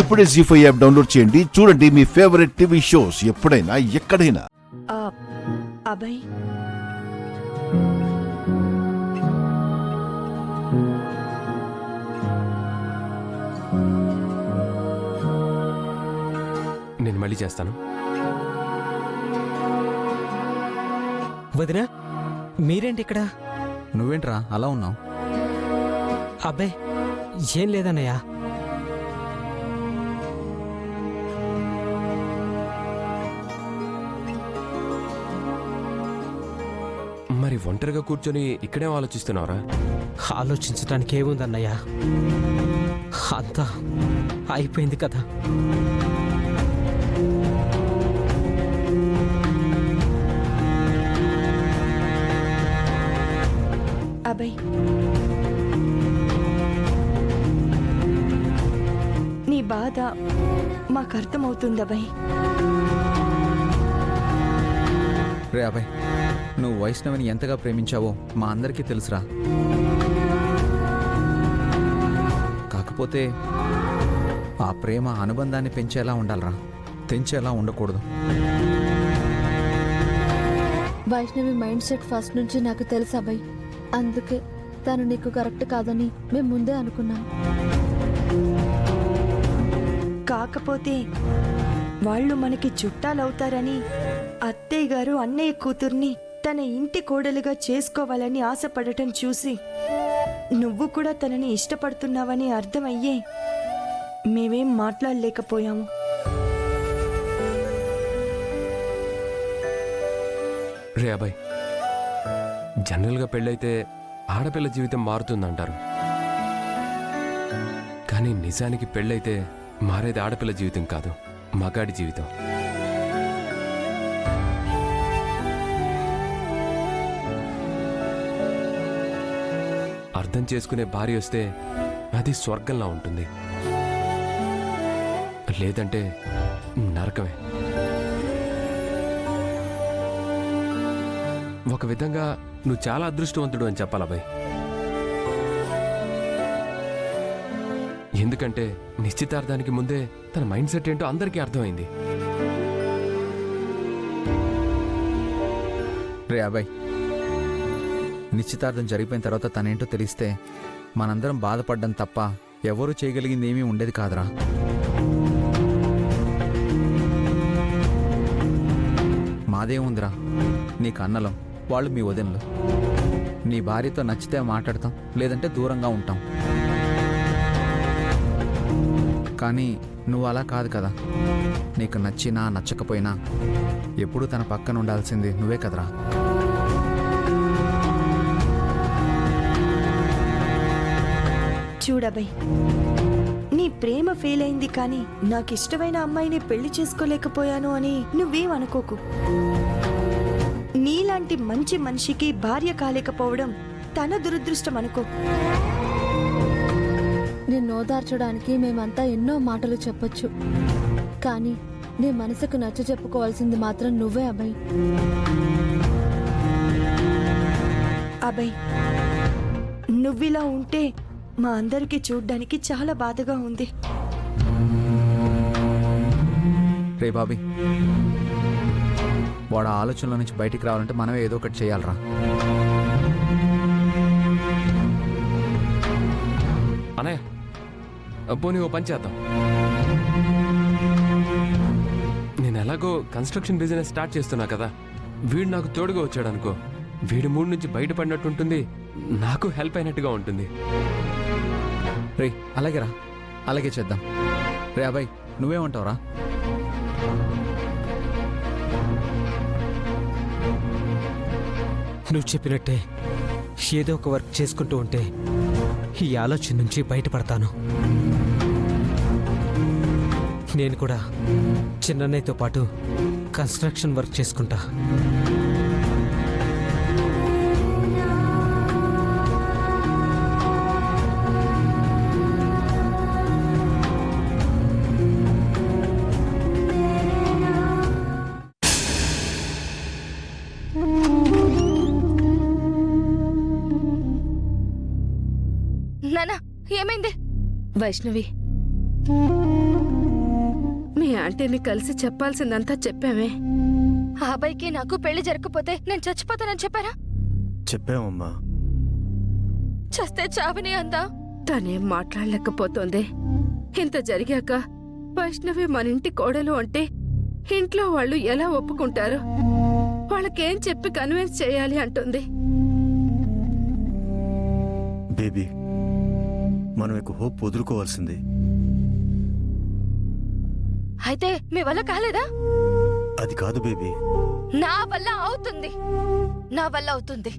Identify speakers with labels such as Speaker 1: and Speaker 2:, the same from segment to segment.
Speaker 1: ఇప్పుడే జీ5 app download చేయండి. చూడండి మీ ఫేవరెట్ టీవీ షోస్ ఎప్పుడైనా ఎక్కడైనా.
Speaker 2: అభయ్,
Speaker 3: నేను మళ్ళీ చేస్తాను.
Speaker 4: వదినా, మీరేంటి ఇక్కడ?
Speaker 5: నువ్వేంట్రా అలా ఉన్నావు?
Speaker 4: అబ్బాయి, ఏం లేదన్నయ్య.
Speaker 3: మరి ఒంటరిగా కూర్చొని ఇక్కడేం ఆలోచిస్తున్నావురా?
Speaker 4: ఆలోచించడానికి ఏముందన్నయ్య, అంతా అయిపోయింది కదా.
Speaker 2: అభయ్, నీ బాధ మాకు అర్థమవుతుంది అభయ్.
Speaker 5: రే అభయ్, నువ్వు వైష్ణవిని ఎంతగా ప్రేమించావో మా అందరికీ తెలుసురా. కాకపోతే ఆ ప్రేమ అనుబంధాన్ని పెంచేలా ఉండాలరా, తెంచేలా ఉండకూడదు.
Speaker 6: వైష్ణవి మైండ్ సెట్ ఫస్ట్ నుంచి నాకు తెలుసు అభయ్. అందుకే తను నీకు కరెక్ట్ కాదని మేము ముందే అనుకున్నాం.
Speaker 2: కాకపోతే వాళ్ళు మనకి చుట్టాలవుతారని అత్తయ్య గారు అన్నయ్య కూతుర్ని తన ఇంటి కోడలుగా చేసుకోవాలని ఆశపడటం చూసి నువ్వు కూడా తనని ఇష్టపడుతున్నావని అర్థమయ్యే మేమేం మాట్లాడలేకపోయాము.
Speaker 3: రే అబ్బాయి, జనరల్గా పెళ్ళైతే ఆడపిల్ల జీవితం మారుతుందంటారు. కానీ నిజానికి పెళ్ళైతే మారేది ఆడపిల్ల జీవితం కాదు, మగాడి జీవితం. అర్థం చేసుకునే భార్య వస్తే అది స్వర్గంలా ఉంటుంది, లేదంటే నరకమే. ఒక విధంగా నువ్వు చాలా అదృష్టవంతుడు అని చెప్పాలి అబ్బాయి. ఎందుకంటే నిశ్చితార్థానికి ముందే తన మైండ్ సెట్ ఏంటో అందరికీ అర్థమైంది.
Speaker 5: రే అభయ్, నిశ్చితార్థం జరిగిపోయిన తర్వాత తనేంటో తెలిస్తే మనందరం బాధపడ్డం తప్ప ఎవరూ చేయగలిగింది ఏమీ ఉండేది కాదురా. మాదేముందిరా, నీకు అన్నలం, వాళ్ళు మీ వదినలు. నీ భార్యతో నచ్చితే మాట్లాడతాం, లేదంటే దూరంగా ఉంటాం. కానీ నువ్వు అలా కాదు కదా. నీకు నచ్చినా నచ్చకపోయినా ఎప్పుడూ తన పక్కన ఉండాల్సింది నువ్వే కదరా.
Speaker 2: చూడబయ్, నీ ప్రేమ ఫెయిల్ అయింది కానీ నాకిష్టమైన అమ్మాయిని పెళ్లి చేసుకోలేకపోయాను అని నువ్వేం అనుకోకు. నీలాంటి మంచి మనిషికి భార్య కాలేకపోవడం తన దురదృష్టం అనుకో.
Speaker 6: నిన్ను ఓదార్చడానికి మేమంతా ఎన్నో మాటలు చెప్పొచ్చు, కానీ నీ మనసుకు నచ్చ చెప్పుకోవాల్సింది మాత్రం నువ్వే అభయ్.
Speaker 2: అభయ్, నువ్విలా ఉంటే మా అందరికీ చూడ్డానికి చాలా బాధగా ఉంది.
Speaker 5: రే బాబీ, వాడు ఆలోచనల నుంచి బయటికి రావాలంటే మనమే ఏదో ఒకటి చేయాలరా.
Speaker 3: అనయ్య, పోనీ ఓ పని చేద్దాం. నేను ఎలాగో కన్స్ట్రక్షన్ బిజినెస్ స్టార్ట్ చేస్తున్నా కదా, వీడు నాకు తోడుగా వచ్చాడు అనుకో, వీడి మూడు నుంచి బయటపడినట్టు ఉంటుంది, నాకు హెల్ప్ అయినట్టుగా ఉంటుంది.
Speaker 5: రే అలాగే రా, అలాగే చేద్దాం. రే అబ్బాయి, నువ్వేమంటావురా?
Speaker 4: నువ్వు చెప్పినట్టే ఏదో ఒక వర్క్ చేసుకుంటూ ఉంటే ఈ ఆలోచన నుంచి బయటపడతాను. నేను కూడా చిన్నన్నయ్యతో పాటు కన్స్ట్రక్షన్ వర్క్ చేసుకుంటా.
Speaker 6: నానా, ఏమైంది? వైష్ణవి,
Speaker 7: ఆంటీని కలిసి చెప్పాల్సిందంతా చెప్పామే.
Speaker 6: ఆ అబ్బాయికి నాకు పెళ్లి జరగకపోతే నేను చచ్చిపోతానని చెప్పారా?
Speaker 8: చెప్పామమ్మా.
Speaker 6: చస్తే చావని అందా?
Speaker 7: తనేం మాట్లాడలేకపోతోంది. ఇంత జరిగాక వైష్ణవి మన ఇంటి కోడలు అంటే ఇంట్లో వాళ్ళు ఎలా ఒప్పుకుంటారు? వాళ్ళకేం చెప్పి కన్విన్స్ చేయాలి అంటుంది.
Speaker 8: బేబీ, మనం ఇక హోప్ వదులుకోవాల్సింది.
Speaker 6: అయితే మీ వల్ల కాలేదా?
Speaker 8: అది కాదు బేబీ.
Speaker 6: నా వల్ల అవుతుంది, నా వల్ల అవుతుంది.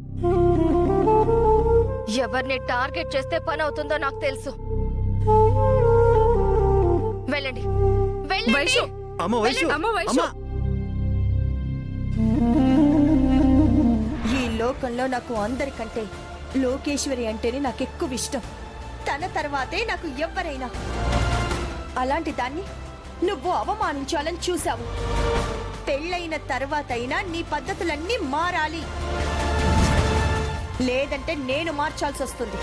Speaker 6: ఎవరిని టార్గెట్ చేస్తే పని అవుతుందో నాకు తెలుసు. వెళ్ళండి, వెళ్ళండి.
Speaker 7: వైషు,
Speaker 8: అమ్మ వైషు,
Speaker 7: అమ్మ వైషు.
Speaker 8: అమ్మా!
Speaker 2: ఈ లోకంలో నాకు అందరికంటే లోకేశ్వరి అంటేనే నాకు ఎక్కువ ఇష్టం. తన తర్వాతే నాకు ఎవ్వరైనా. అలాంటి దాన్ని నువ్వు అవమానించాలని చూశావు. పెళ్ళైన తర్వాతైనా నీ పద్ధతులన్నీ మారాలి, లేదంటే నేను మార్చాల్సి వస్తుంది.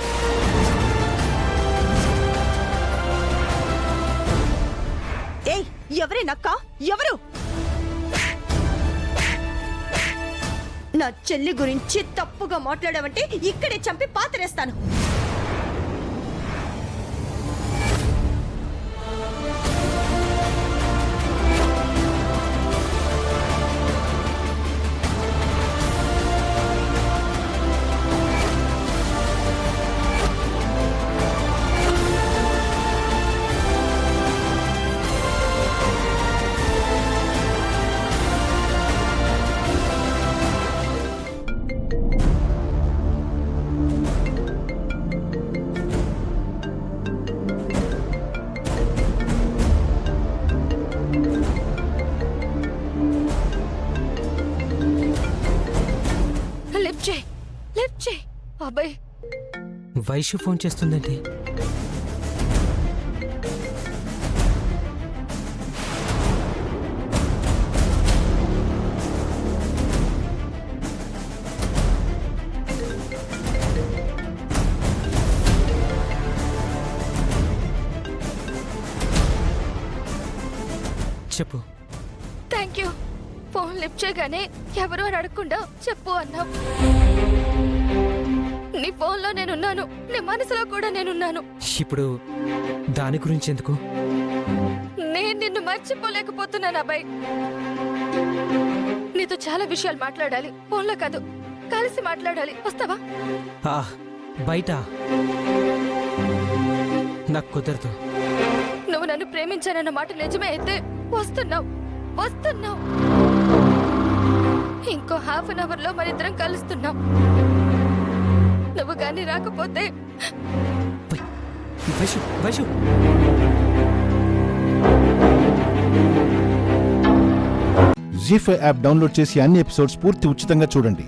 Speaker 2: ఏయ్, ఎవరే నక్క? ఎవరు? నా చెల్లి గురించి తప్పుగా మాట్లాడావంటే ఇక్కడే చంపి పాతరేస్తాను.
Speaker 6: లిఫ్ట్ చేయి, లిఫ్ట్ చేయి. అబ్బాయి,
Speaker 4: వైషు ఫోన్ చేస్తుందండి. చెప్పు.
Speaker 6: Thank you. ఫోన్ లిఫ్ట్ చేయగానే ఎవరు అని అడగకుండా చెప్పు అన్నావు. నీ ఫోన్లో నేనున్నాను, నీ మనసులో కూడా నేనున్నాను.
Speaker 4: ఇప్పుడు దాని గురించి ఎందుకు?
Speaker 6: నేను నిన్ను మర్చిపోలేకపోతున్నాను అబ్బాయి. నీతో చాలా విషయాలు మాట్లాడాలి. ఫోన్లో కాదు, కలిసి మాట్లాడాలి. వస్తావా?
Speaker 4: ఆ, బయట నాకు కుదరదు.
Speaker 6: నువ్వు నన్ను ప్రేమించానన్న మాట నిజమే అయితే వస్తున్నావు, వస్తున్నావు. ఇంకో హాఫ్ అన్ అవర్ లో మనిద్దరం కలుస్తున్నాం. నువ్వు గాని రాకపోతే
Speaker 4: వైషు, వైషు.
Speaker 1: జీ5 యాప్ డౌన్లోడ్ చేసి అన్ని ఎపిసోడ్స్ పూర్తి ఉచితంగా చూడండి.